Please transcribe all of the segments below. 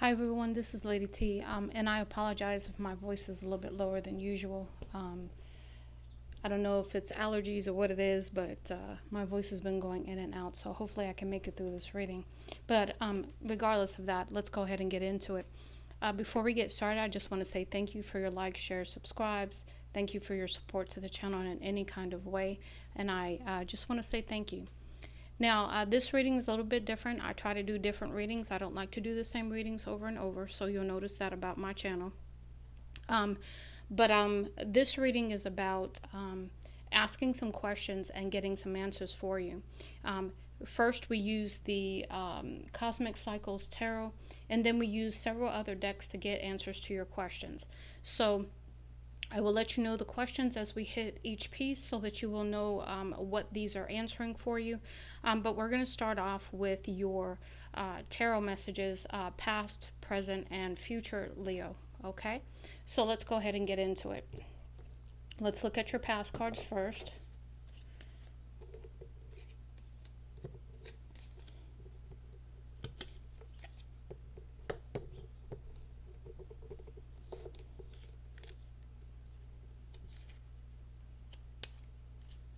Hi everyone, this is Lady T, and I apologize if my voice is a little bit lower than usual. I don't know if it's allergies or what it is, but my voice has been going in and out, so hopefully I can make it through this reading. But regardless of that, let's go ahead and get into it. Before we get started, I just want to say thank you for your likes, shares, subscribes. Thank you for your support to the channel in any kind of way, and I just want to say thank you. Now, this reading is a little bit different. I try to do different readings. I don't like to do the same readings over and over, so you'll notice that about my channel. Um, but this reading is about asking some questions and getting some answers for you. Um, First, we use the Cosmic Cycles Tarot, and then we use several other decks to get answers to your questions. So, I will let you know the questions as we hit each piece so that you will know what these are answering for you. But we're going to start off with your tarot messages, past, present, and future Leo. Okay? So let's go ahead and get into it. Let's look at your past cards first.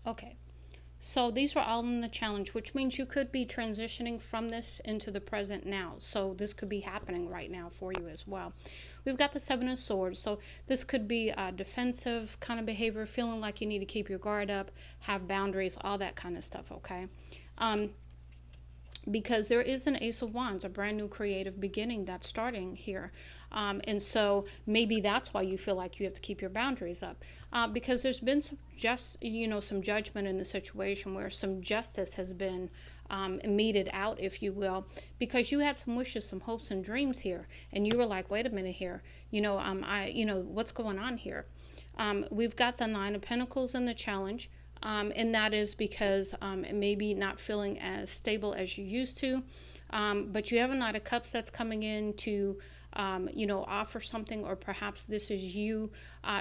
Okay. So these were all in the challenge, which means you could be transitioning from this into the present now. So this could be happening right now for you as well. We've got the Seven of Swords. So this could be a defensive kind of behavior, feeling like you need to keep your guard up, have boundaries, all that kind of stuff, okay? Um, because there is an Ace of Wands, a brand new creative beginning that's starting here. And so maybe that's why you feel like you have to keep your boundaries up, because there's been some judgment in the situation where some justice has been meted out, if you will, because you had some wishes, some hopes and dreams here, and you were like, wait a minute here, what's going on here? We've got the Nine of Pentacles in the challenge. And that is because maybe not feeling as stable as you used to. But you have a Knight of Cups that's coming in to, offer something, or perhaps this is you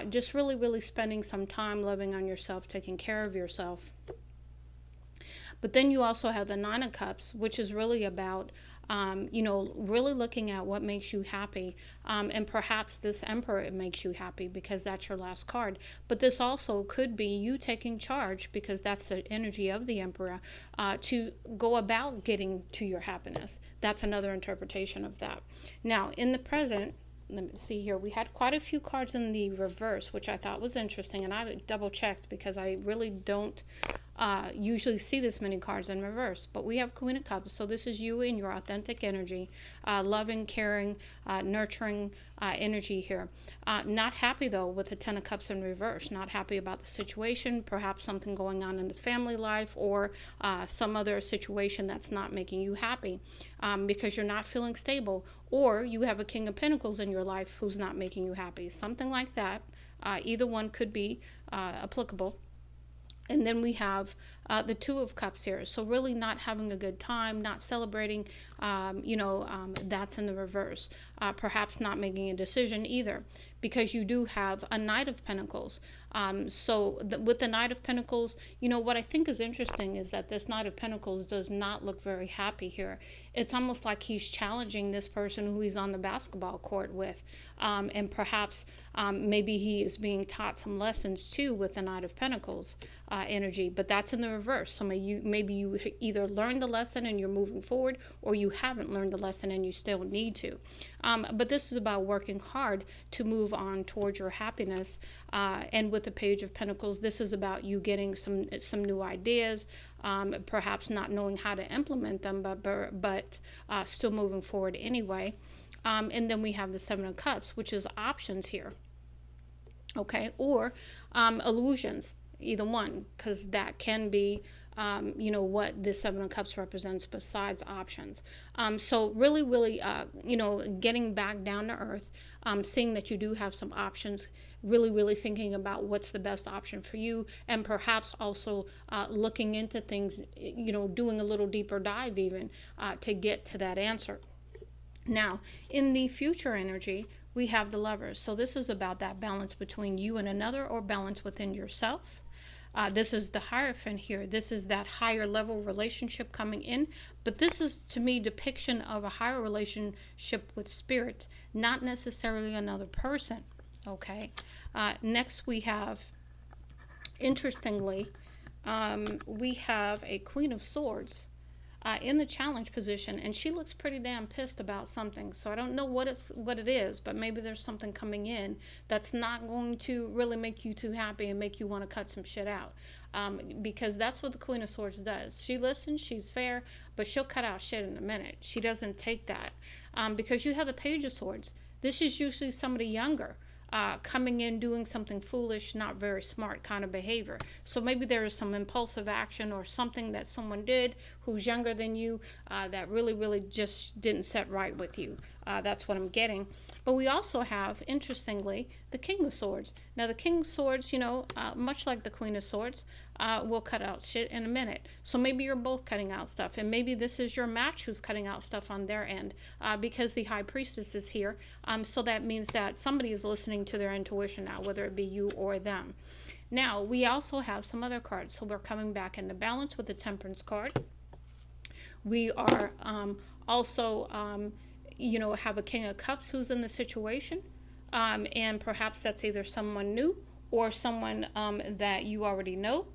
just really, really spending some time loving on yourself, taking care of yourself. But then you also have the Nine of Cups, which is really about, really looking at what makes you happy. And perhaps this Emperor makes you happy because that's your last card. But this also could be you taking charge, because that's the energy of the Emperor, to go about getting to your happiness. That's another interpretation of that. Now, in the present, let me see here. We had quite a few cards in the reverse, which I thought was interesting, and I double checked because I really don't usually see this many cards in reverse. But we have Queen of Cups, so this is you in your authentic energy, loving, caring, nurturing energy here. Not happy though with the Ten of Cups in reverse. Not happy about the situation, perhaps something going on in the family life, or some other situation that's not making you happy, because you're not feeling stable, or you have a King of Pentacles in your life who's not making you happy. Something like that. Either one could be applicable. And then we have the Two of Cups here. So really not having a good time, not celebrating, that's in the reverse. Perhaps not making a decision either, because you do have a Knight of Pentacles. With the Knight of Pentacles, what I think is interesting is that this Knight of Pentacles does not look very happy here. It's almost like he's challenging this person who he's on the basketball court with. And perhaps maybe he is being taught some lessons too with the Knight of Pentacles energy, but that's in the reverse. So maybe you either learned the lesson and you're moving forward, or you haven't learned the lesson and you still need to. But this is about working hard to move on towards your happiness. And with the Page of Pentacles, this is about you getting some new ideas, perhaps not knowing how to implement them, but still moving forward anyway. And then we have the Seven of Cups, which is options here. Okay, or illusions, either one, because that can be what the Seven of Cups represents besides options. So really, really, getting back down to earth, seeing that you do have some options, really, really thinking about what's the best option for you, and perhaps also looking into things, doing a little deeper dive even to get to that answer. Now, in the future energy, we have the Lovers. So this is about that balance between you and another, or balance within yourself. This is the Hierophant here. This is that higher level relationship coming in. But this is, to me, depiction of a higher relationship with spirit, not necessarily another person. Okay. Next, we have, interestingly, we have a Queen of Swords in the challenge position, and she looks pretty damn pissed about something. So I don't know what it is, but maybe there's something coming in that's not going to really make you too happy and make you want to cut some shit out. Because that's what the Queen of Swords does. She listens, she's fair, but she'll cut out shit in a minute. She doesn't take that. Because you have the Page of Swords. This is usually somebody younger. Coming in doing something foolish, not very smart kind of behavior. So maybe there is some impulsive action or something that someone did who's younger than you that really, really just didn't set right with you. That's what I'm getting. But we also have, interestingly, the King of Swords. Now, the King of Swords, much like the Queen of Swords, will cut out shit in a minute. So maybe you're both cutting out stuff, and maybe this is your match who's cutting out stuff on their end, because the High Priestess is here. So that means that somebody is listening to their intuition now, whether it be you or them. Now, we also have some other cards. So we're coming back into balance with the Temperance card. We are also, have a King of Cups who's in the situation. And perhaps that's either someone new or someone that you already know,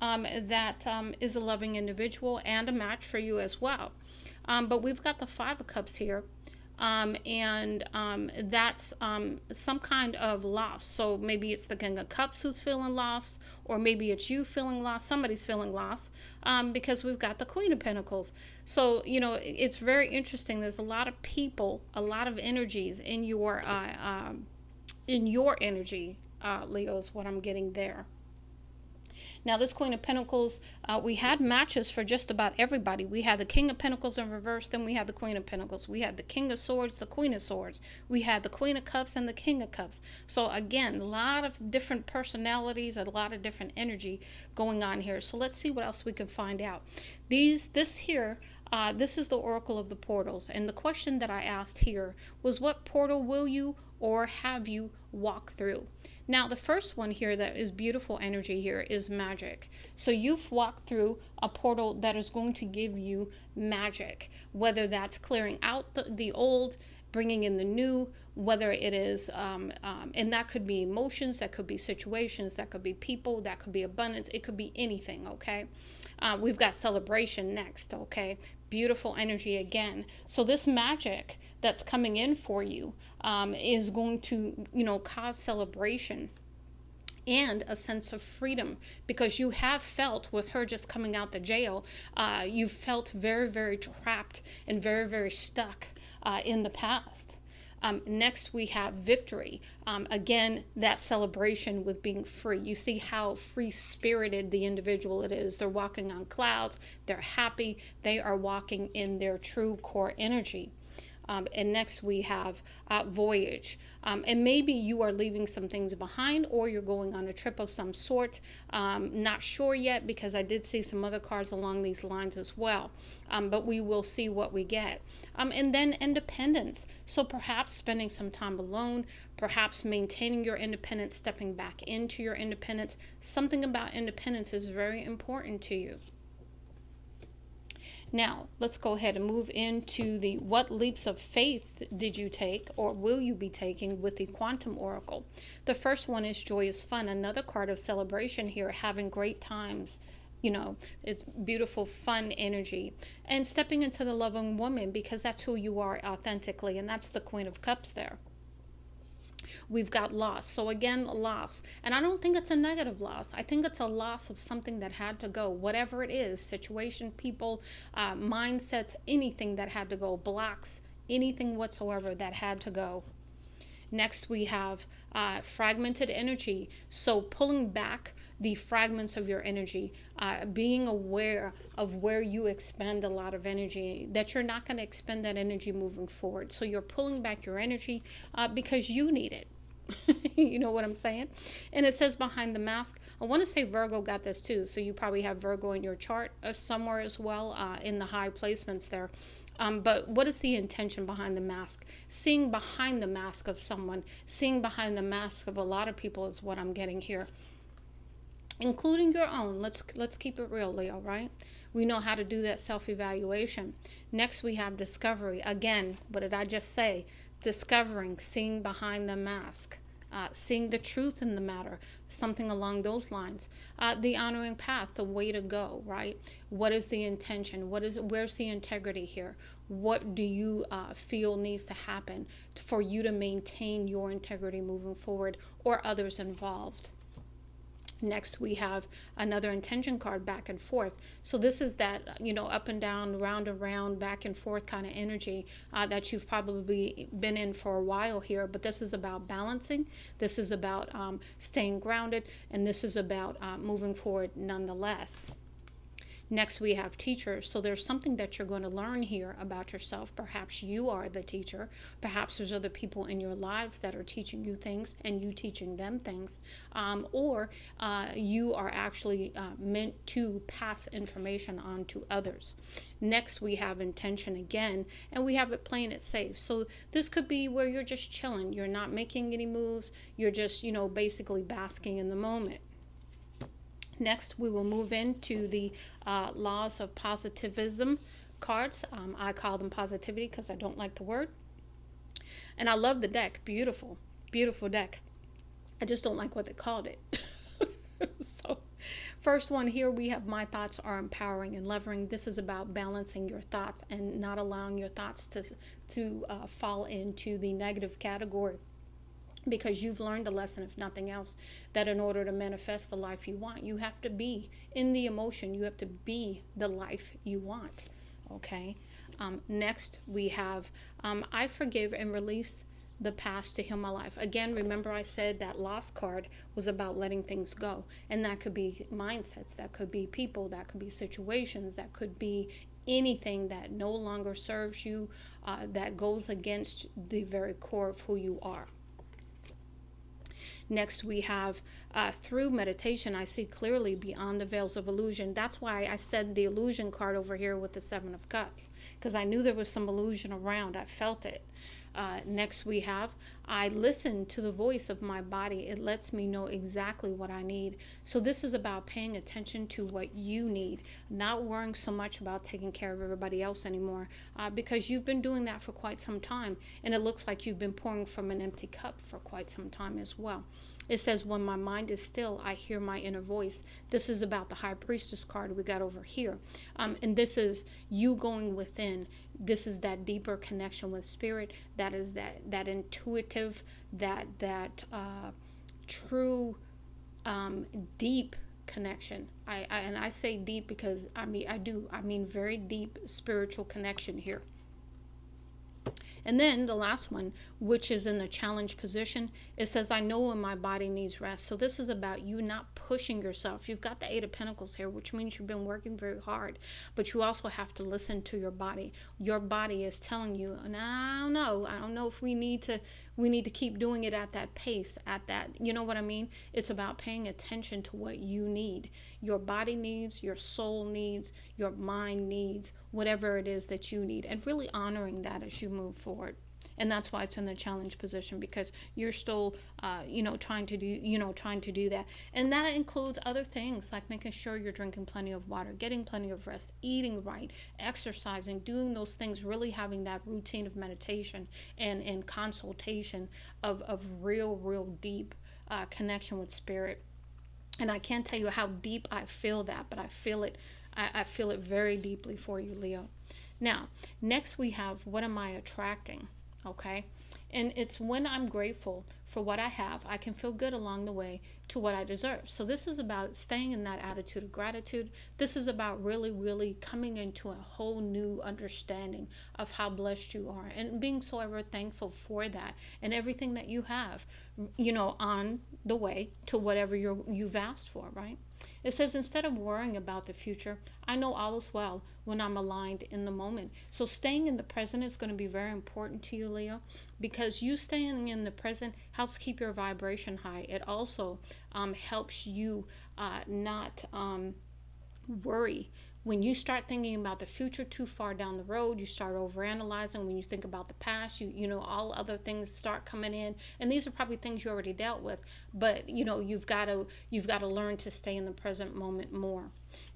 that is a loving individual and a match for you as well. But we've got the Five of Cups here. And that's some kind of loss. So maybe it's the King of Cups who's feeling lost, or maybe it's you feeling lost. Somebody's feeling lost, because we've got the Queen of Pentacles. So, it's very interesting. There's a lot of people, a lot of energies in your energy, Leo, is what I'm getting there. Now, this Queen of Pentacles, we had matches for just about everybody. We had the King of Pentacles in reverse, then we had the Queen of Pentacles. We had the King of Swords, the Queen of Swords. We had the Queen of Cups and the King of Cups. So again, a lot of different personalities, a lot of different energy going on here. So let's see what else we can find out. This is the Oracle of the Portals. And the question that I asked here was, what portal will you or have you walk through? Now, the first one here that is beautiful energy here is magic. So you've walked through a portal that is going to give you magic, whether that's clearing out the old, bringing in the new, whether it is, and that could be emotions, that could be situations, that could be people, that could be abundance, it could be anything, okay? We've got celebration next, okay? Beautiful energy again. So this magic that's coming in for you is going to, cause celebration and a sense of freedom, because you have felt, with her just coming out the jail, you felt very, very trapped and very, very stuck in the past. Next, we have victory. Again, that celebration with being free. You see how free-spirited the individual it is. They're walking on clouds. They're happy. They are walking in their true core energy. And next we have voyage. And maybe you are leaving some things behind, or you're going on a trip of some sort. Not sure yet, because I did see some other cards along these lines as well. But we will see what we get. And then independence. So perhaps spending some time alone, perhaps maintaining your independence, stepping back into your independence. Something about independence is very important to you. Now, let's go ahead and move into the what leaps of faith did you take or will you be taking with the Quantum Oracle. The first one is joyous fun, another card of celebration here, having great times. It's beautiful, fun energy. And stepping into the loving woman, because that's who you are authentically, and that's the Queen of Cups there. We've got loss. So again, loss. And I don't think it's a negative loss. I think it's a loss of something that had to go. Whatever it is, situation, people, mindsets, anything that had to go, blocks, anything whatsoever that had to go. Next, we have fragmented energy. So pulling back the fragments of your energy, being aware of where you expend a lot of energy, that you're not going to expend that energy moving forward. So you're pulling back your energy because you need it. You know what I'm saying? And it says behind the mask, I want to say Virgo got this too. So you probably have Virgo in your chart somewhere as well, in the high placements there. But what is the intention behind the mask? Seeing behind the mask of someone, seeing behind the mask of a lot of people is what I'm getting here. including your own. Let's keep it real, Leo, right? We know how to do that self-evaluation. Next, we have discovery. Again, what did I just say? Discovering, seeing behind the mask, seeing the truth in the matter, something along those lines. The honoring path, the way to go, right? What is the intention? Where's the integrity here? What do you feel needs to happen for you to maintain your integrity moving forward, or others involved? Next, we have another intention card, back and forth. So this is that, up and down, round and round, back and forth kind of energy that you've probably been in for a while here. But this is about balancing. This is about staying grounded. And this is about moving forward nonetheless. Next, we have teachers. So there's something that you're going to learn here about yourself. Perhaps you are the teacher. Perhaps there's other people in your lives that are teaching you things and you teaching them things. Or you are actually meant to pass information on to others. Next, we have intention again, and we have it playing it safe. So this could be where you're just chilling. You're not making any moves. You're just, basically basking in the moment. Next, we will move into the laws of positivism cards. I call them positivity because I don't like the word. And I love the deck. Beautiful, beautiful deck. I just don't like what they called it. So, first one here, we have my thoughts are empowering and levering. This is about balancing your thoughts and not allowing your thoughts to fall into the negative category, because you've learned a lesson, if nothing else, that in order to manifest the life you want, you have to be in the emotion. You have to be the life you want. Okay. Next, we have I forgive and release the past to heal my life. Again, remember I said that lost card was about letting things go. And that could be mindsets, that could be people, that could be situations, that could be anything that no longer serves you, that goes against the very core of who you are. Next, we have through meditation, I see clearly beyond the veils of illusion. That's why I said the illusion card over here with the Seven of Cups, because I knew there was some illusion around. I felt it. Next, we have I listen to the voice of my body. It lets me know exactly what I need. So this is about paying attention to what you need, not worrying so much about taking care of everybody else anymore, because you've been doing that for quite some time, and it looks like you've been pouring from an empty cup for quite some time as well. It says, when my mind is still, I hear my inner voice. This is about the High Priestess card we got over here. And this is you going within. This is that deeper connection with spirit. That is that intuitive, that true, deep connection. And I say deep because I mean very deep spiritual connection here. And then the last one, which is in the challenge position, it says, I know when my body needs rest. So this is about you not pushing yourself. You've got the Eight of Pentacles here, which means you've been working very hard, but you also have to listen to your body. Your body is telling you, and I don't know if we need to keep doing it at that pace, at that, you know what I mean? It's about paying attention to what you need. Your body needs, your soul needs, your mind needs, whatever it is that you need, and really honoring that as you move forward. And that's why it's in the challenge position, because you're still trying to do that. And that includes other things like making sure you're drinking plenty of water, getting plenty of rest, eating right, exercising, doing those things, really having that routine of meditation and consultation of real deep connection with spirit. And I can't tell you how deep I feel that, but I feel it. I feel it very deeply for you, Leo. Now, next we have, what am I attracting? Okay. And it's when I'm grateful for what I have, I can feel good along the way to what I deserve. So this is about staying in that attitude of gratitude. This is about really coming into a whole new understanding of how blessed you are and being so ever thankful for that and everything that you have, on the way to whatever you've asked for, right? It says, instead of worrying about the future, I know all is well when I'm aligned in the moment. So staying in the present is going to be very important to you, Leo, because you staying in the present helps keep your vibration high. It also helps you not worry When you start thinking about the future too far down the road, you start overanalyzing. When you think about the past, all other things start coming in, and these are probably things you already dealt with. But you've got to learn to stay in the present moment more.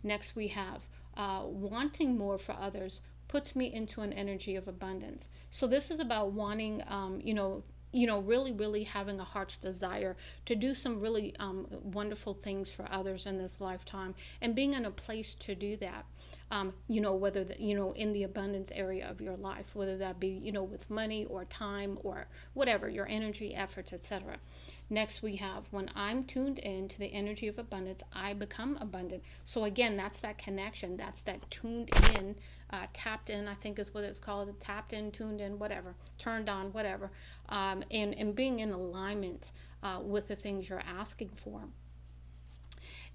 Next, we have wanting more for others puts me into an energy of abundance. So this is about wanting, really, really having a heart's desire to do some really wonderful things for others in this lifetime, and being in a place to do that. Whether in the abundance area of your life, whether that be with money or time or whatever, your energy, efforts, etc. Next, we have when I'm tuned in to the energy of abundance, I become abundant. So again, that's that connection. That's that tuned in, tapped in, I think is what it's called. Tapped in, tuned in, whatever, turned on, whatever. And being in alignment with the things you're asking for.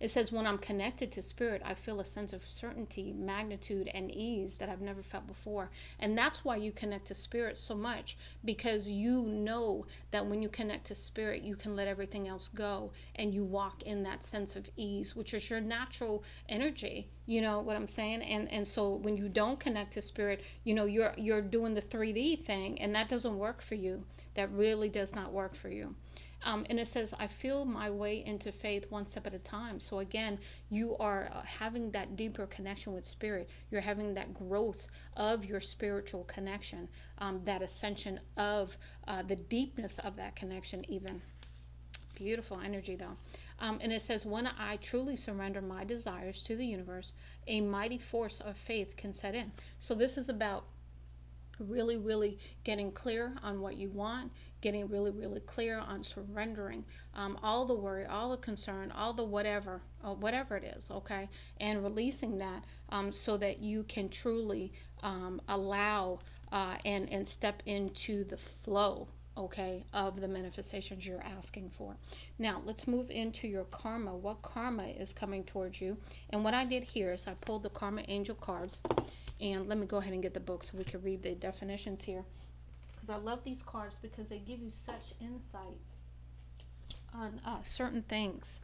It says, when I'm connected to spirit, I feel a sense of certainty, magnitude, and ease that I've never felt before. And that's why you connect to spirit so much, because you know that when you connect to spirit, you can let everything else go and you walk in that sense of ease, which is your natural energy. You know what I'm saying? And so when you don't connect to spirit, you're doing the 3D thing, and that doesn't work for you. That really does not work for you. And it says, I feel my way into faith one step at a time. So again, you are having that deeper connection with spirit. You're having that growth of your spiritual connection, that ascension of the deepness of that connection even. Beautiful energy though. And it says, when I truly surrender my desires to the universe, a mighty force of faith can set in. So this is about really, really getting clear on what you want, getting really, really clear on surrendering all the worry, all the concern, all the whatever it is, okay, and releasing that so that you can truly allow and step into the flow, okay, of the manifestations you're asking for. Now, let's move into your karma. What karma is coming towards you? And what I did here is I pulled the Karma Angel cards, and let me go ahead and get the book so we can read the definitions here. Because I love these cards because they give you such insight on certain things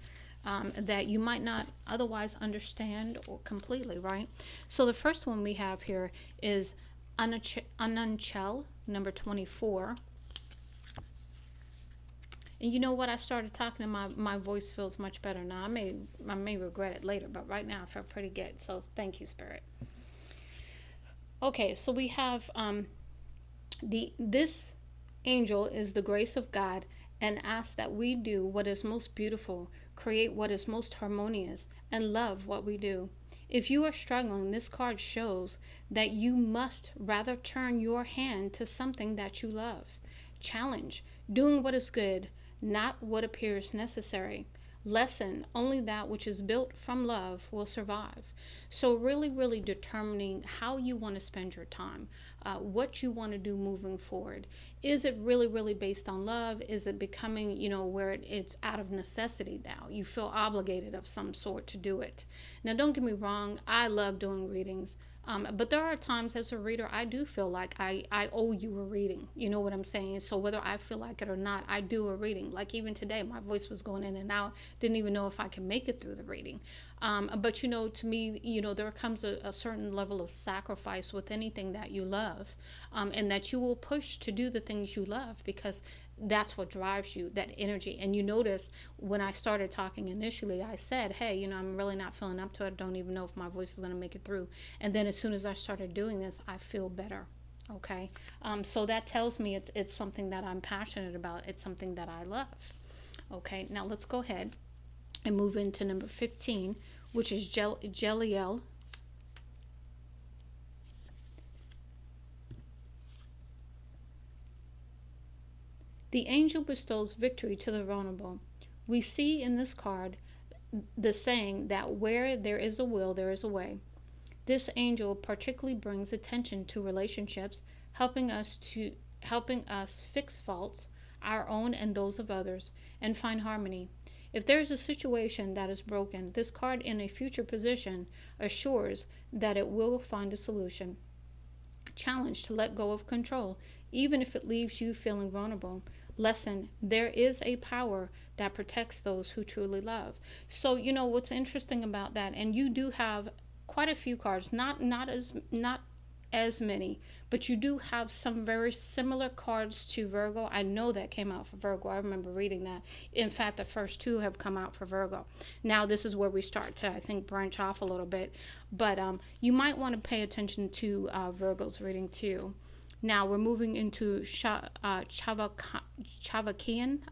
that you might not otherwise understand or completely, right? So the first one we have here is Anunchel, number 24. And you know what? I started talking and my voice feels much better now. I may regret it later, but right now I feel pretty good. So thank you, Spirit. Okay, so we have this angel is the grace of God and asks that we do what is most beautiful, create what is most harmonious, and love what we do. If you are struggling, this card shows that you must rather turn your hand to something that you love. Challenge, doing what is good, not what appears necessary. Lesson, only that which is built from love will survive. So really, really determining how you want to spend your time, what you want to do moving forward. Is it really, really based on love? Is it becoming, where it's out of necessity now? You feel obligated of some sort to do it. Now, don't get me wrong, I love doing readings. But there are times as a reader, I do feel like I owe you a reading. You know what I'm saying? So whether I feel like it or not, I do a reading. Like even today, my voice was going in and out. Didn't even know if I can make it through the reading. But to me, there comes a certain level of sacrifice with anything that you love, and that you will push to do the things you love because that's what drives you, that energy. And you notice when I started talking initially, I said, hey, I'm really not feeling up to it. I don't even know if my voice is going to make it through. And then as soon as I started doing this, I feel better. Okay. So that tells me it's something that I'm passionate about. It's something that I love. Okay. Now let's go ahead and move into number 15, which is Jeliel. The angel bestows victory to the vulnerable. We see in this card the saying that where there is a will, there is a way. This angel particularly brings attention to relationships, helping us fix faults, our own and those of others, and find harmony. If there is a situation that is broken, this card in a future position assures that it will find a solution. Challenge to let go of control, even if it leaves you feeling vulnerable. Lesson, there is a power that protects those who truly love. So, what's interesting about that, and you do have quite a few cards, not as many, but you do have some very similar cards to Virgo. I know that came out for Virgo. I remember reading that. In fact, the first two have come out for Virgo. Now this is where we start to, I think, branch off a little bit, but you might want to pay attention to Virgo's reading too. Now we're moving into Chavakian.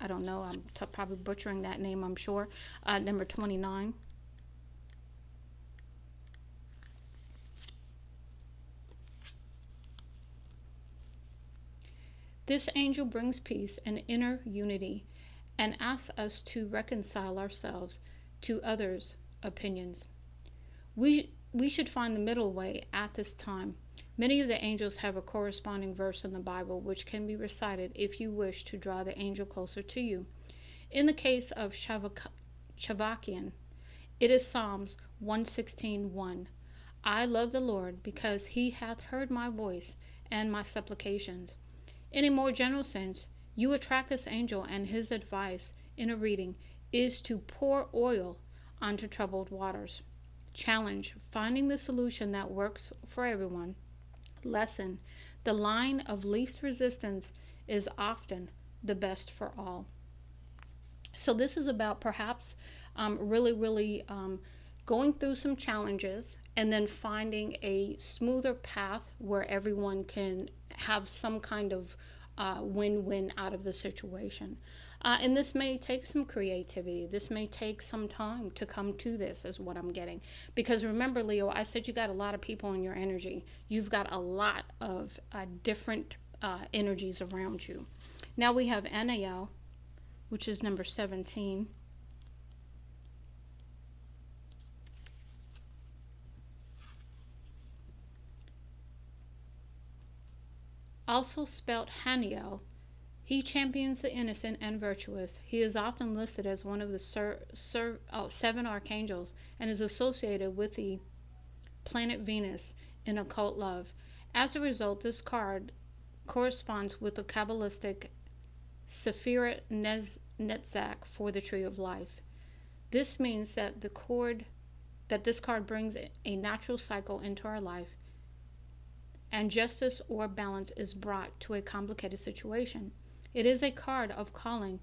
I don't know. I'm probably butchering that name, I'm sure. Number 29. This angel brings peace and inner unity and asks us to reconcile ourselves to others' opinions. We should find the middle way at this time. Many of the angels have a corresponding verse in the Bible which can be recited if you wish to draw the angel closer to you. In the case of Chavakian, it is Psalms 116:1. I love the Lord because he hath heard my voice and my supplications. In a more general sense, you attract this angel, and his advice in a reading is to pour oil onto troubled waters. Challenge: finding the solution that works for everyone. Lesson: the line of least resistance is often the best for all. So this is about perhaps really going through some challenges and then finding a smoother path where everyone can have some kind of win-win out of the situation. And this may take some creativity. This may take some time to come to this, is what I'm getting. Because remember, Leo, I said you got a lot of people in your energy. You've got a lot of different energies around you. Now we have Anael, which is number 17. Also spelt Haniel, he champions the innocent and virtuous. He is often listed as one of the seven archangels and is associated with the planet Venus in occult love. As a result, this card corresponds with the Kabbalistic Sephirah Netzach for the Tree of Life. This means that this card brings a natural cycle into our life, and justice or balance is brought to a complicated situation. It is a card of calling.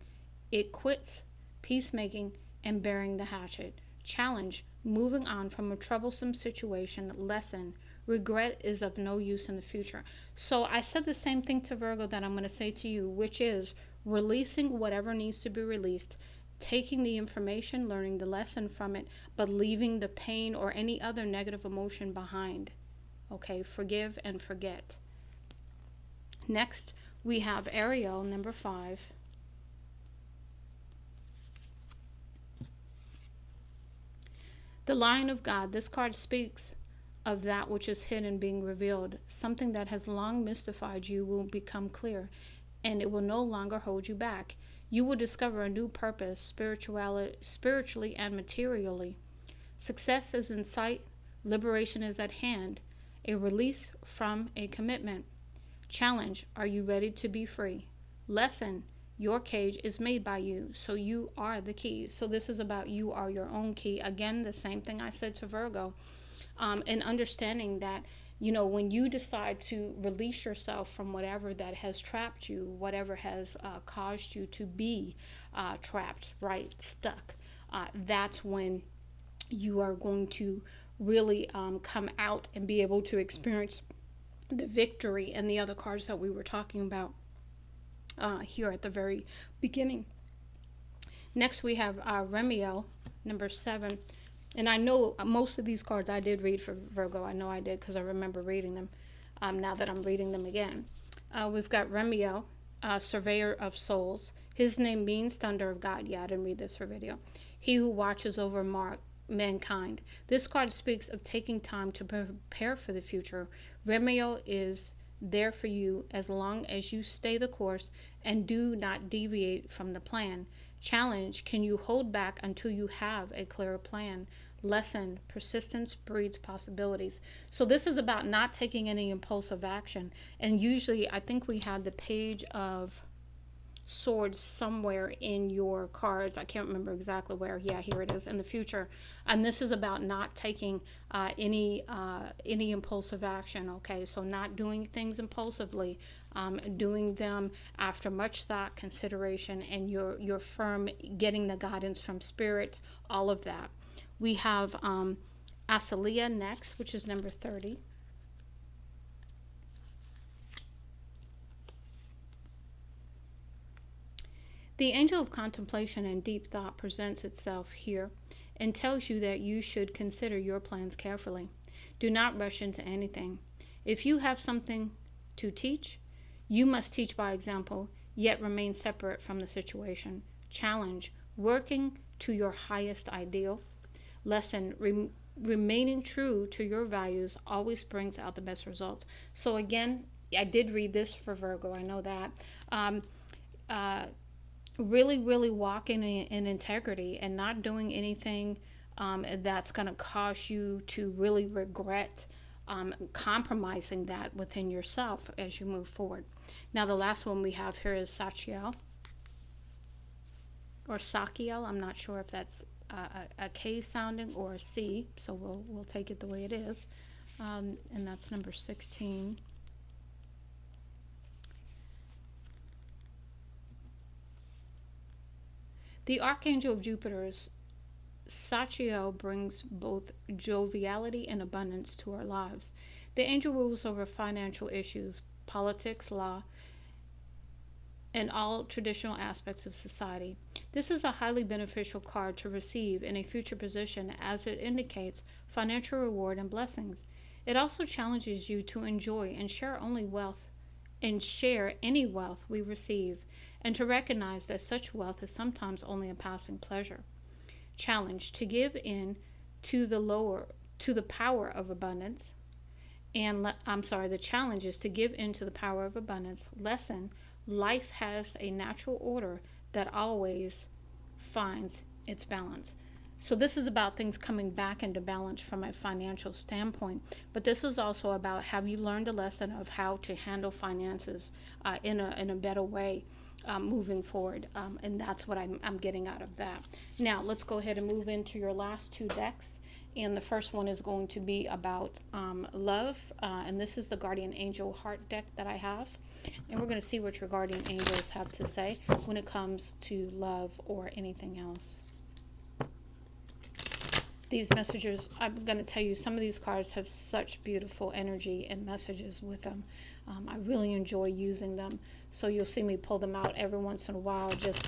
It quits peacemaking and bearing the hatchet. Challenge: moving on from a troublesome situation. Lesson: regret is of no use in the future. So I said the same thing to Virgo that I'm going to say to you, which is releasing whatever needs to be released, taking the information, learning the lesson from it, but leaving the pain or any other negative emotion behind. Okay, forgive and forget. Next, we have Ariel, number 5. The Lion of God. This card speaks of that which is hidden being revealed. Something that has long mystified you will become clear, and it will no longer hold you back. You will discover a new purpose, spiritually and materially. Success is in sight. Liberation is at hand. A release from a commitment. Challenge: are you ready to be free? Lesson: your cage is made by you, so you are the key. So this is about you are your own key. Again, the same thing I said to Virgo. And understanding that, when you decide to release yourself from whatever that has trapped you, whatever has caused you to be trapped, right, stuck, that's when you are going to really come out and be able to experience the victory and the other cards that we were talking about here at the very beginning. Next we have Remiel, number 7. And I know most of these cards I did read for Virgo. I know I did because I remember reading them now that I'm reading them again. We've got Remiel, Surveyor of Souls. His name means Thunder of God. Yeah, I didn't read this for video. He who watches over mankind. This card speaks of taking time to prepare for the future. Remiel is there for you as long as you stay the course and do not deviate from the plan. Challenge: can you hold back until you have a clearer plan? Lesson: persistence breeds possibilities. So this is about not taking any impulsive action. And usually I think we had the page of swords somewhere in your cards. I can't remember exactly where. Yeah, here it is, in the future. And this is about not taking any impulsive action. Okay, so not doing things impulsively, doing them after much thought, consideration, and your firm getting the guidance from spirit. All of that. We have Asalia next, which is number 30. The angel of contemplation and deep thought presents itself here and tells you that you should consider your plans carefully. Do not rush into anything. If you have something to teach, you must teach by example, yet remain separate from the situation. Challenge, working to your highest ideal. Lesson, remaining true to your values always brings out the best results. So, again, I did read this for Virgo, I know that. Um, uh, really walking in integrity and not doing anything that's going to cause you to really regret compromising that within yourself as you move forward. Now, the last one we have here is Sachiel or Sakiel. I'm not sure if that's a K sounding or a C, so we'll take it the way it is. And that's number 16. The Archangel of Jupiter's Sachiel brings both joviality and abundance to our lives. The angel rules over financial issues, politics, law, and all traditional aspects of society. This is a highly beneficial card to receive in a future position as it indicates financial reward and blessings. It also challenges you to enjoy and share any wealth we receive, and to recognize that such wealth is sometimes only a passing pleasure. Challenge, to give in to the power of abundance. The challenge is to give in to the power of abundance. Lesson, life has a natural order that always finds its balance. So this is about things coming back into balance from a financial standpoint, but this is also about, have you learned a lesson of how to handle finances in a better way moving forward? And that's what I'm getting out of that. Now let's go ahead and move into your last two decks. And the first one is going to be about love, and this is the Guardian Angel Heart deck that I have. And we're going to see what your guardian angels have to say when it comes to love or anything else. These messages, I'm going to tell you, some of these cards have such beautiful energy and messages with them. I really enjoy using them. So you'll see me pull them out every once in a while just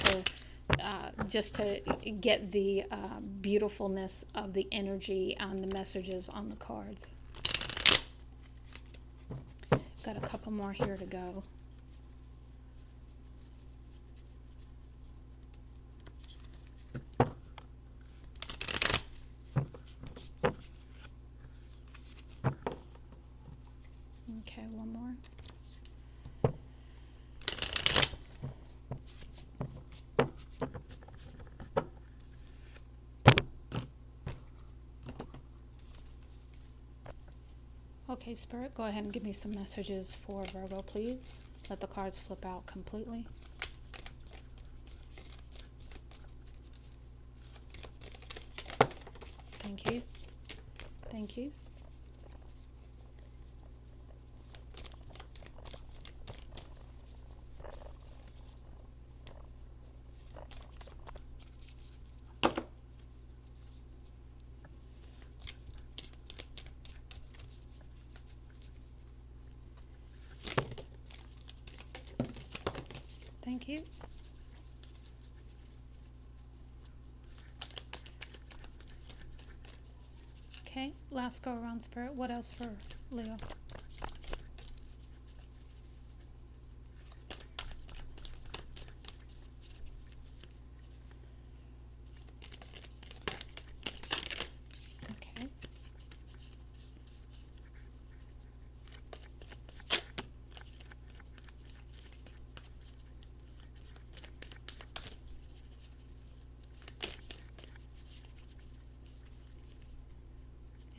to get the beautifulness of the energy and the messages on the cards. Got a couple more here to go. Okay, one more. Okay, Spirit, go ahead and give me some messages for Virgo, please. Let the cards flip out completely. Thank you. Thank you. Thank you. Okay, last go around, Spirit. What else for Leo? Okay.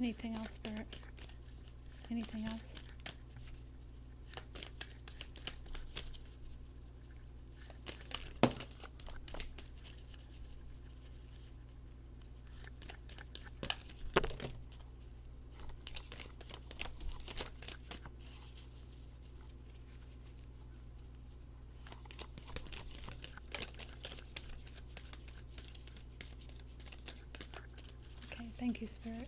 Anything else, Spirit? Anything else? Thank you, Spirit.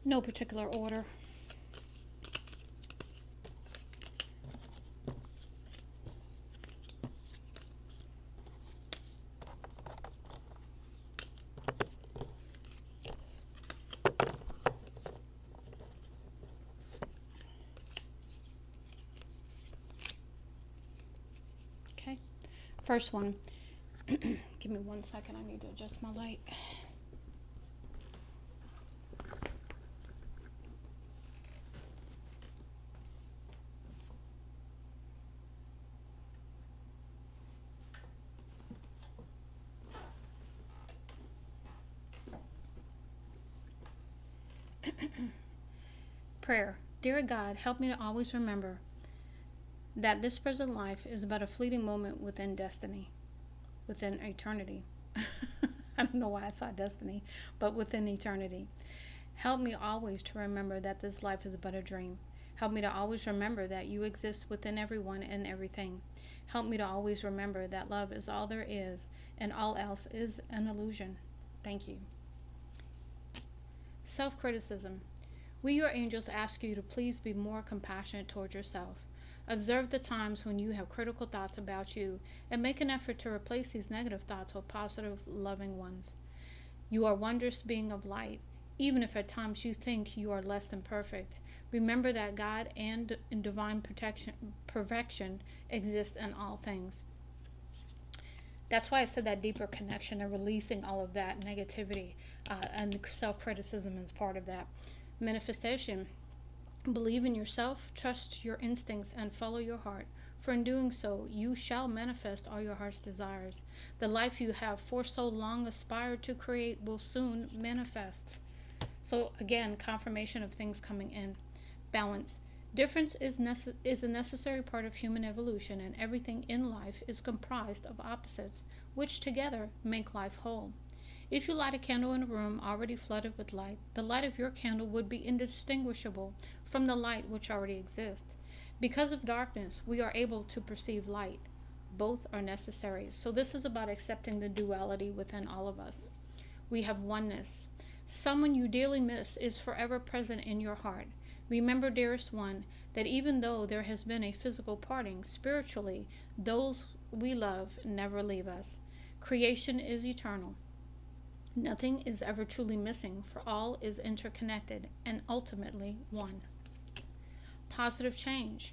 No particular order. Okay. First one. Give me 1 second. I need to adjust my light. Prayer. Dear God, help me to always remember that this present life is but a fleeting moment within destiny, within eternity. I don't know why I saw destiny, but within eternity. Help me always to remember that this life is but a dream. Help me to always remember that you exist within everyone and everything. Help me to always remember that love is all there is and all else is an illusion. Thank you. Self-criticism. We, your angels, ask you to please be more compassionate toward yourself. Observe the times when you have critical thoughts about you and make an effort to replace these negative thoughts with positive, loving ones. You are wondrous being of light, even if at times you think you are less than perfect. Remember that God and divine perfection exist in all things. That's why I said that deeper connection and releasing all of that negativity and self-criticism is part of that. Manifestation. Believe in yourself, trust your instincts, and follow your heart. For in doing so, you shall manifest all your heart's desires. The life you have for so long aspired to create will soon manifest. So again, confirmation of things coming in. Balance. Difference is a necessary part of human evolution, and everything in life is comprised of opposites, which together make life whole. If you light a candle in a room already flooded with light, the light of your candle would be indistinguishable from the light which already exists. Because of darkness, we are able to perceive light. Both are necessary. So this is about accepting the duality within all of us. We have oneness. Someone you dearly miss is forever present in your heart. Remember, dearest one, that even though there has been a physical parting, spiritually, those we love never leave us. Creation is eternal. Nothing is ever truly missing, for all is interconnected and ultimately one. Positive change.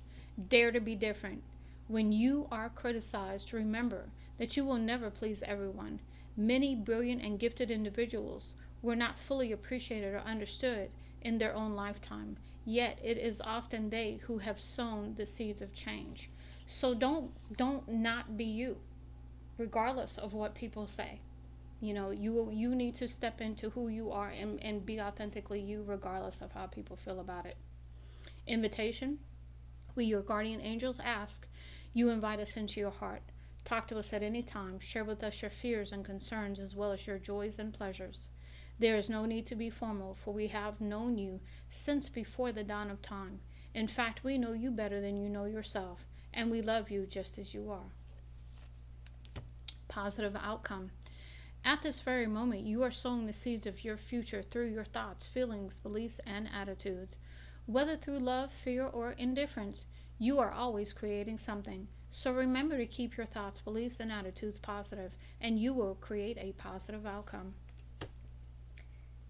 Dare to be different. When you are criticized, remember that you will never please everyone. Many brilliant and gifted individuals were not fully appreciated or understood in their own lifetime, yet it is often they who have sown the seeds of change. So don't not be you, regardless of what people say. You need to step into who you are and be authentically you, regardless of how people feel about it. Invitation. We, your guardian angels, ask you invite us into your heart. Talk to us at any time. Share with us your fears and concerns as well as your joys and pleasures. There is no need to be formal, for we have known you since before the dawn of time. In fact, we know you better than you know yourself, and we love you just as you are. Positive outcome. At this very moment, you are sowing the seeds of your future through your thoughts, feelings, beliefs, and attitudes. Whether through love, fear, or indifference, you are always creating something. So remember to keep your thoughts, beliefs, and attitudes positive, and you will create a positive outcome.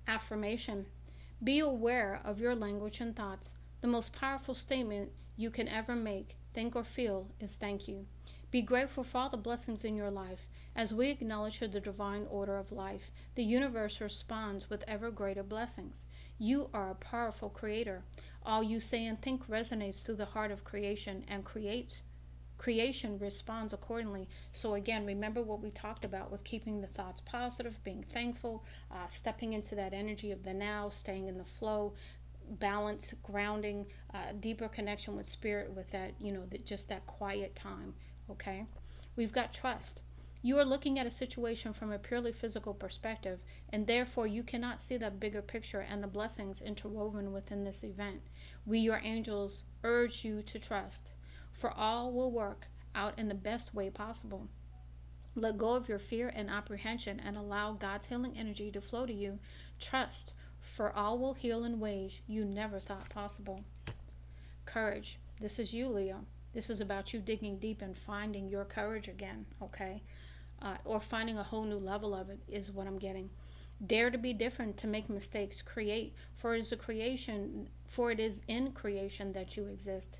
Affirmation. Be aware of your language and thoughts. The most powerful statement you can ever make, think, or feel is thank you. Be grateful for all the blessings in your life. As we acknowledge the divine order of life, the universe responds with ever greater blessings. You are a powerful creator. All you say and think resonates through the heart of creation and creation responds accordingly. So again, remember what we talked about with keeping the thoughts positive, being thankful, stepping into that energy of the now, staying in the flow, balance, grounding, deeper connection with spirit, with that, just that quiet time. Okay, we've got trust. You are looking at a situation from a purely physical perspective, and therefore you cannot see the bigger picture and the blessings interwoven within this event. We, your angels, urge you to trust, for all will work out in the best way possible. Let go of your fear and apprehension and allow God's healing energy to flow to you. Trust, for all will heal in ways you never thought possible. Courage. This is you, Leo. This is about you digging deep and finding your courage again, okay? Or finding a whole new level of it is what I'm getting. Dare to be different, to make mistakes, create, for it is in creation that you exist.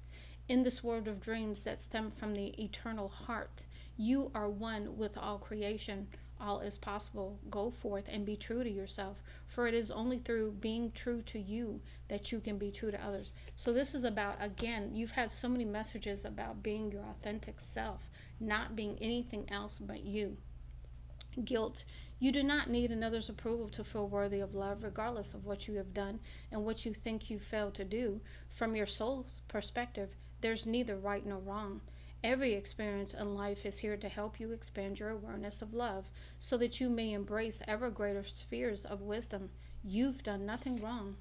In this world of dreams that stem from the eternal heart, you are one with all creation. All is possible. Go forth and be true to yourself, for it is only through being true to you that you can be true to others. So this is about, again, you've had so many messages about being your authentic self, not being anything else but you. Guilt. You do not need another's approval to feel worthy of love, regardless of what you have done and what you think you failed to do. From your soul's perspective, there's neither right nor wrong. Every experience in life is here to help you expand your awareness of love so that you may embrace ever greater spheres of wisdom. You've done nothing wrong.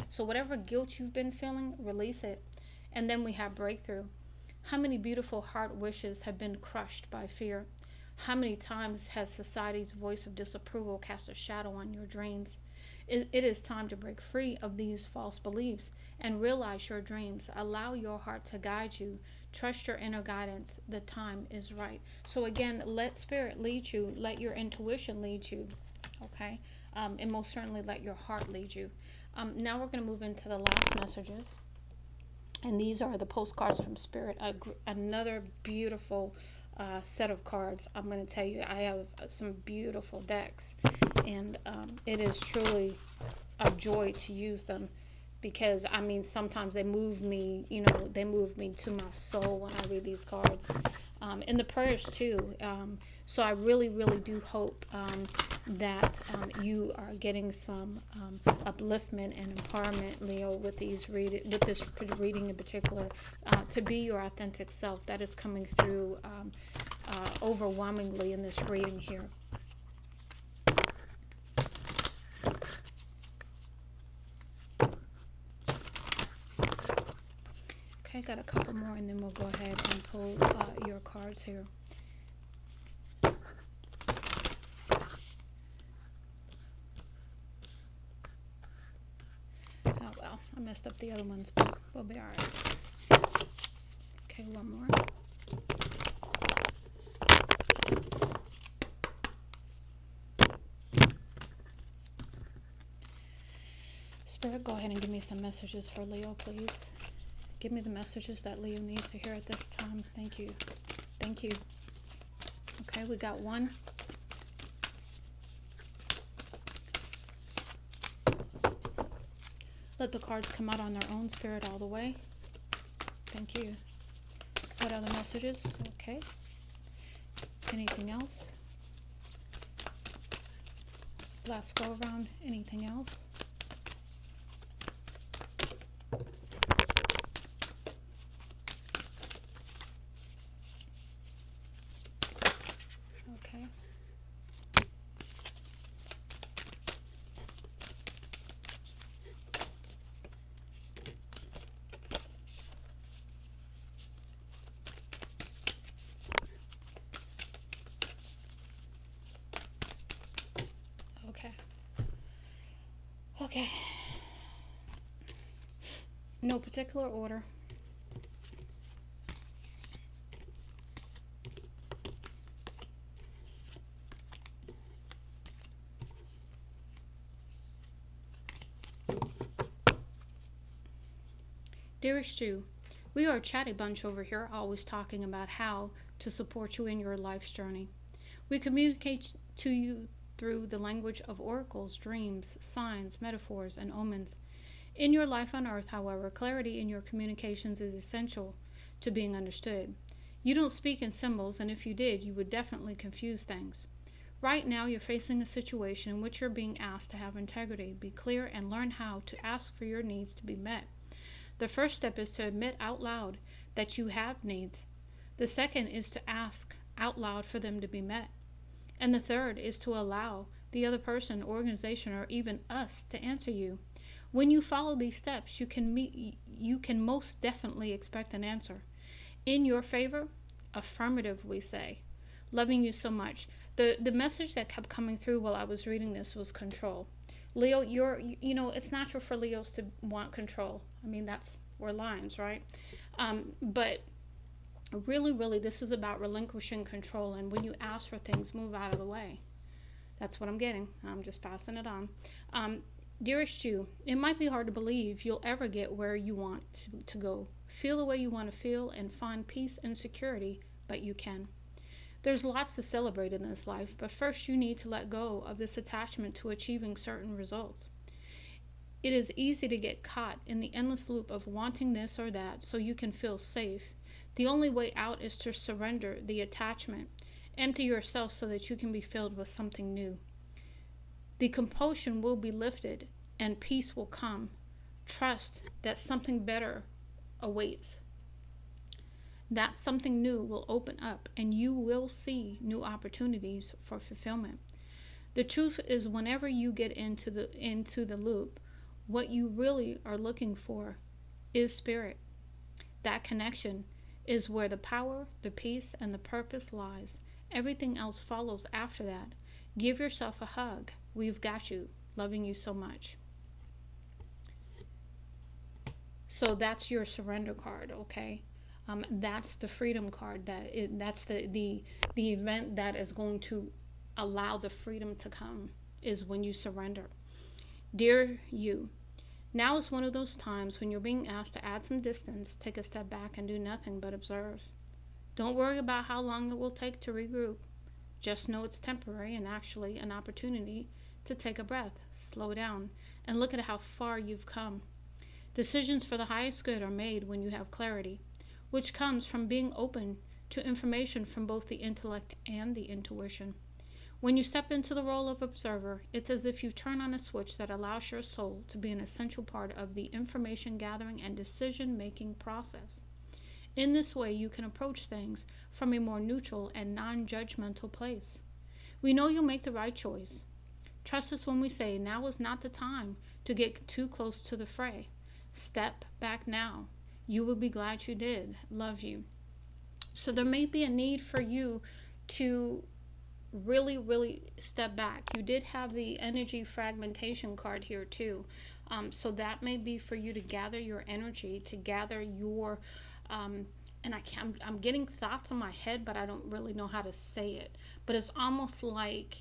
So, whatever guilt you've been feeling, release it. And then we have breakthrough. How many beautiful heart wishes have been crushed by fear? How many times has society's voice of disapproval cast a shadow on your dreams? It is time to break free of these false beliefs and realize your dreams. Allow your heart to guide you. Trust your inner guidance. The time is right. So, again, let spirit lead you. Let your intuition lead you. Okay? And most certainly let your heart lead you. Now we're going to move into the last messages. And these are the postcards from Spirit. Another beautiful set of cards. I'm going to tell you, I have some beautiful decks, and it is truly a joy to use them because I mean sometimes they move me, they move me to my soul when I read these cards, and the prayers too. So I really, really do hope that you are getting some upliftment and empowerment, Leo, with this reading in particular, to be your authentic self. That is coming through overwhelmingly in this reading here. Okay, got a couple more, and then we'll go ahead and pull your cards here. Oh well, I messed up the other ones, but we'll be alright. Okay, one more. Spirit, go ahead and give me some messages for Leo, please. Give me the messages that Leo needs to hear at this time. Thank you. Thank you. Okay, we got one. Let the cards come out on their own, Spirit, all the way. Thank you. What other messages? Okay. Anything else? Last go around. Anything else? Okay. Okay. Okay. No particular order. Dearest Jew, we are a chatty bunch over here, always talking about how to support you in your life's journey. We communicate to you through the language of oracles, dreams, signs, metaphors, and omens. In your life on earth, however, clarity in your communications is essential to being understood. You don't speak in symbols, and if you did, you would definitely confuse things. Right now, you're facing a situation in which you're being asked to have integrity, be clear, and learn how to ask for your needs to be met. The first step is to admit out loud that you have needs. The second is to ask out loud for them to be met. And the third is to allow the other person, organization, or even us to answer you. When you follow these steps, you can most definitely expect an answer in your favor, Affirmative, we say. Loving you so much. The message that kept coming through while I was reading this was control. Leo, it's natural for Leos to want control. I mean, we're lions, right? But really, really, this is about relinquishing control. And when you ask for things, move out of the way. That's what I'm getting. I'm just passing it on. Dearest you, it might be hard to believe you'll ever get where you want to go, feel the way you want to feel, and find peace and security, but you can. There's lots to celebrate in this life, but first you need to let go of this attachment to achieving certain results. It is easy to get caught in the endless loop of wanting this or that so you can feel safe. The only way out is to surrender the attachment, empty yourself so that you can be filled with something new. The compulsion will be lifted and peace will come. Trust that something better awaits. That something new will open up and you will see new opportunities for fulfillment. The truth is, whenever you get into the loop, what you really are looking for is spirit. That connection is where the power, the peace, and the purpose lies. Everything else follows after that. Give yourself a hug. We've got you. Loving you so much. So that's your surrender card, okay? That's the freedom card. That's the event that is going to allow the freedom to come, is when you surrender. Dear you, now is one of those times when you're being asked to add some distance, take a step back, and do nothing but observe. Don't worry about how long it will take to regroup. Just know it's temporary and actually an opportunity to take a breath, slow down, and look at how far you've come. Decisions for the highest good are made when you have clarity, which comes from being open to information from both the intellect and the intuition. When you step into the role of observer, it's as if you turn on a switch that allows your soul to be an essential part of the information gathering and decision making process. In this way, you can approach things from a more neutral and non-judgmental place. We know you'll make the right choice. Trust us when we say now is not the time to get too close to the fray. Step back now. You will be glad you did. Love you. So there may be a need for you to really, really step back. You did have the energy fragmentation card here too. So that may be for you to gather your energy, to gather your, and I'm getting thoughts in my head, but I don't really know how to say it. But it's almost like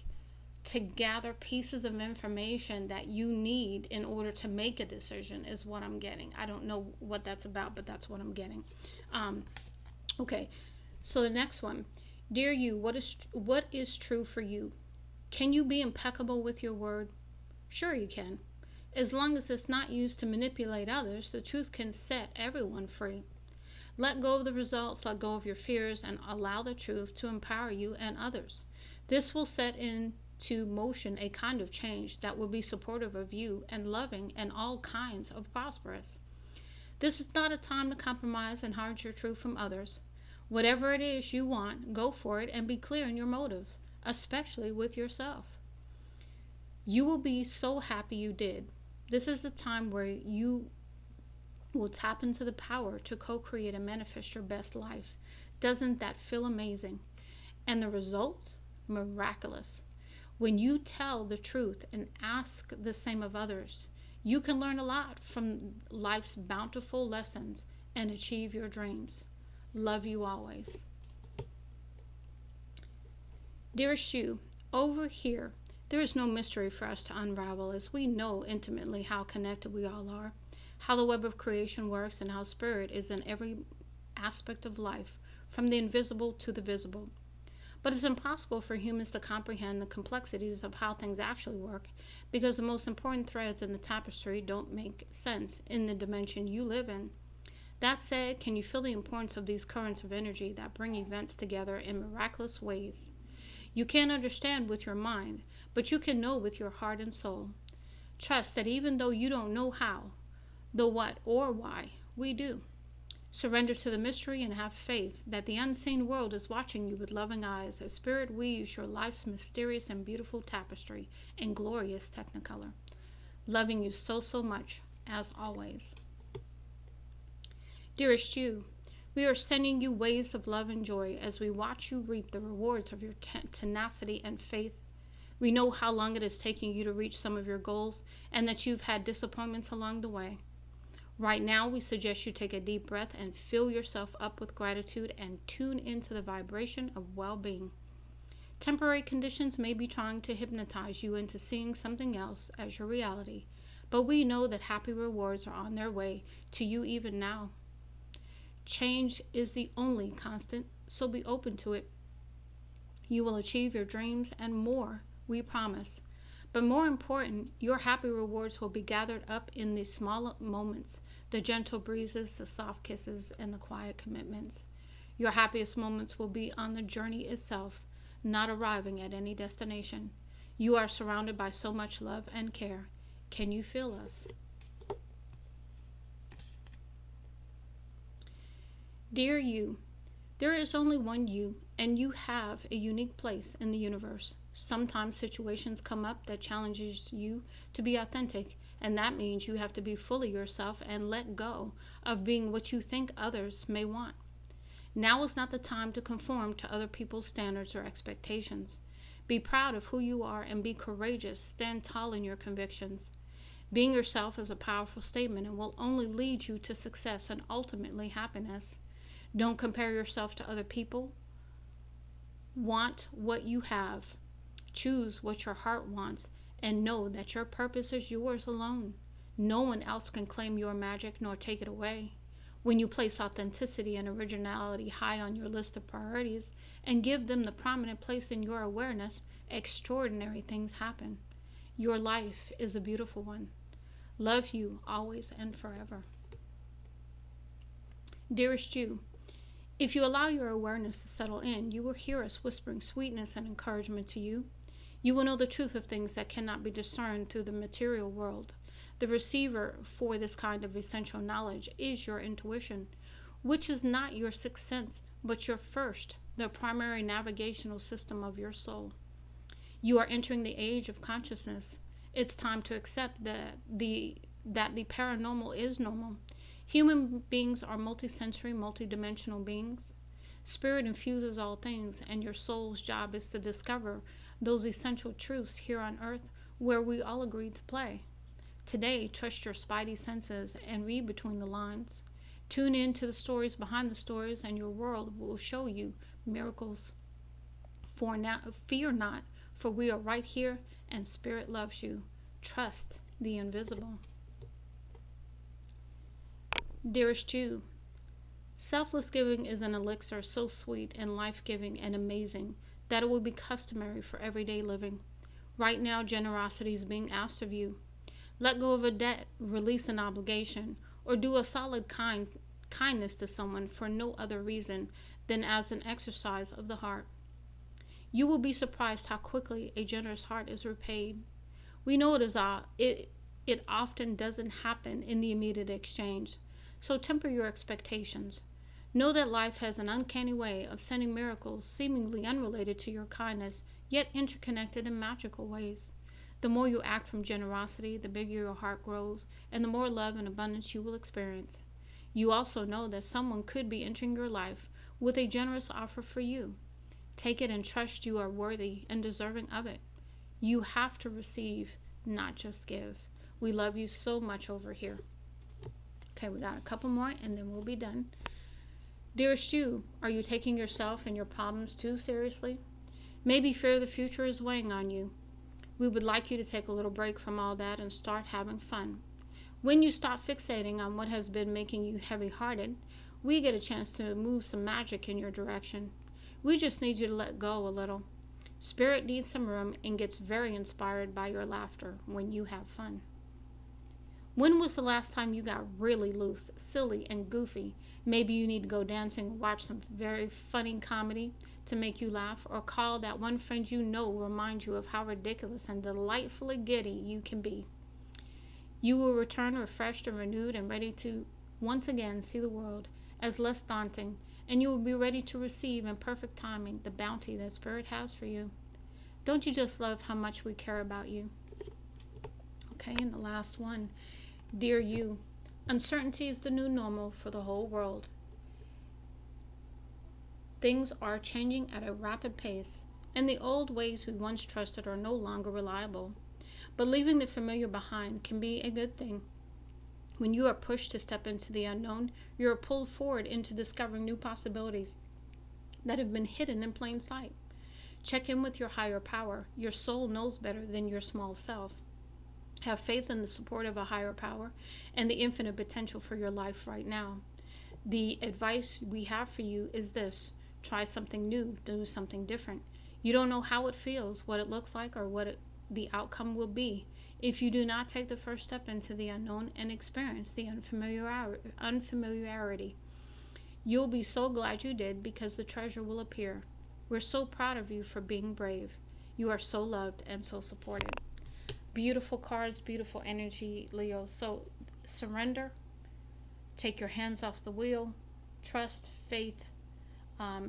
to gather pieces of information that you need in order to make a decision is what I'm getting. I don't know what that's about, but that's what I'm getting. Okay, so the next one. Dear you, what is true for you? Can you be impeccable with your word? Sure you can. As long as it's not used to manipulate others, the truth can set everyone free. Let go of the results, let go of your fears, and allow the truth to empower you and others. This will set into motion a kind of change that will be supportive of you and loving and all kinds of prosperous. This is not a time to compromise and hide your truth from others. Whatever it is you want, go for it and be clear in your motives, especially with yourself. You will be so happy you did. This is the time where you will tap into the power to co-create and manifest your best life. Doesn't that feel amazing? And the results? Miraculous. When you tell the truth and ask the same of others, you can learn a lot from life's bountiful lessons and achieve your dreams. Love you always. Dearest you, over here, there is no mystery for us to unravel, as we know intimately how connected we all are, how the web of creation works, and how spirit is in every aspect of life, from the invisible to the visible. But it's impossible for humans to comprehend the complexities of how things actually work, because the most important threads in the tapestry don't make sense in the dimension you live in. That said, can you feel the importance of these currents of energy that bring events together in miraculous ways? You can't understand with your mind, but you can know with your heart and soul. Trust that even though you don't know how, the what or why, we do. Surrender to the mystery and have faith that the unseen world is watching you with loving eyes as spirit weaves your life's mysterious and beautiful tapestry in glorious technicolor. Loving you so much, as always. Dearest you, We are sending you waves of love and joy as we watch you reap the rewards of your tenacity and faith. We know how long it is taking you to reach some of your goals and that you've had disappointments along the way. Right now, we suggest you take a deep breath and fill yourself up with gratitude and tune into the vibration of well-being. Temporary conditions may be trying to hypnotize you into seeing something else as your reality, but we know that happy rewards are on their way to you even now. Change is the only constant, so be open to it. You will achieve your dreams and more, we promise. But more important, your happy rewards will be gathered up in the small moments, the gentle breezes, the soft kisses, and the quiet commitments. Your happiest moments will be on the journey itself, not arriving at any destination. You are surrounded by so much love and care. Can you feel us? Dear you, there is only one you, and you have a unique place in the universe. Sometimes situations come up that challenges you to be authentic, and that means you have to be fully yourself and let go of being what you think others may want. Now is not the time to conform to other people's standards or expectations. Be proud of who you are and be courageous. Stand tall in your convictions. Being yourself is a powerful statement and will only lead you to success and ultimately happiness. Don't compare yourself to other people. Want what you have. Choose what your heart wants and know that your purpose is yours alone. No one else can claim your magic nor take it away. When you place authenticity and originality high on your list of priorities and give them the prominent place in your awareness, extraordinary things happen. Your life is a beautiful one. Love you always and forever. Dearest you, if you allow your awareness to settle in, you will hear us whispering sweetness and encouragement to you. You will know the truth of things that cannot be discerned through the material world. The receiver for this kind of essential knowledge is your intuition, which is not your sixth sense, but your first, the primary navigational system of your soul. You are entering the age of consciousness. It's time to accept that the paranormal is normal. Human beings are multisensory, multidimensional beings. Spirit infuses all things, and your soul's job is to discover those essential truths here on earth where we all agreed to play. Today, trust your spidey senses and read between the lines. Tune in to the stories behind the stories, and your world will show you miracles. Fear not, for we are right here, and Spirit loves you. Trust the invisible. Dearest you, selfless giving is an elixir so sweet and life-giving and amazing that it will be customary for everyday living. Right now, generosity is being asked of you. Let go of a debt, release an obligation, or do a solid kindness to someone for no other reason than as an exercise of the heart. You will be surprised how quickly a generous heart is repaid. We know it often doesn't happen in the immediate exchange, so temper your expectations. Know that life has an uncanny way of sending miracles seemingly unrelated to your kindness, yet interconnected in magical ways. The more you act from generosity, the bigger your heart grows, and the more love and abundance you will experience. You also know that someone could be entering your life with a generous offer for you. Take it and trust you are worthy and deserving of it. You have to receive, not just give. We love you so much over here. Okay, we got a couple more and then we'll be done. Dearest you, are you taking yourself and your problems too seriously? Maybe fear of the future is weighing on you. We would like you to take a little break from all that and start having fun. When you stop fixating on what has been making you heavy-hearted, we get a chance to move some magic in your direction. We just need you to let go a little. Spirit needs some room and gets very inspired by your laughter when you have fun. When was the last time you got really loose, silly, and goofy? Maybe you need to go dancing or watch some very funny comedy to make you laugh, or call that one friend you know will remind you of how ridiculous and delightfully giddy you can be. You will return refreshed and renewed and ready to once again see the world as less daunting, and you will be ready to receive in perfect timing the bounty that Spirit has for you. Don't you just love how much we care about you? Okay, and the last one. Dear you, uncertainty is the new normal for the whole world. Things are changing at a rapid pace, and the old ways we once trusted are no longer reliable. But leaving the familiar behind can be a good thing. When you are pushed to step into the unknown, you are pulled forward into discovering new possibilities that have been hidden in plain sight. Check in with your higher power. Your soul knows better than your small self. Have faith in the support of a higher power and the infinite potential for your life right now. The advice we have for you is this: try something new, do something different. You don't know how it feels, what it looks like, or the outcome will be if you do not take the first step into the unknown and experience the unfamiliarity. You'll be so glad you did because the treasure will appear. We're so proud of you for being brave. You are so loved and so supported. Beautiful cards, beautiful energy, Leo. So surrender, take your hands off the wheel, trust, faith,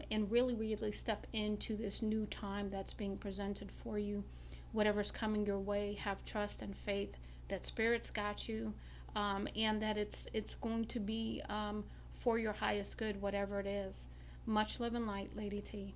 and really, really step into this new time that's being presented for you. Whatever's coming your way, have trust and faith that Spirit's got you, and that it's going to be for your highest good, whatever it is. Much love and light, Lady T.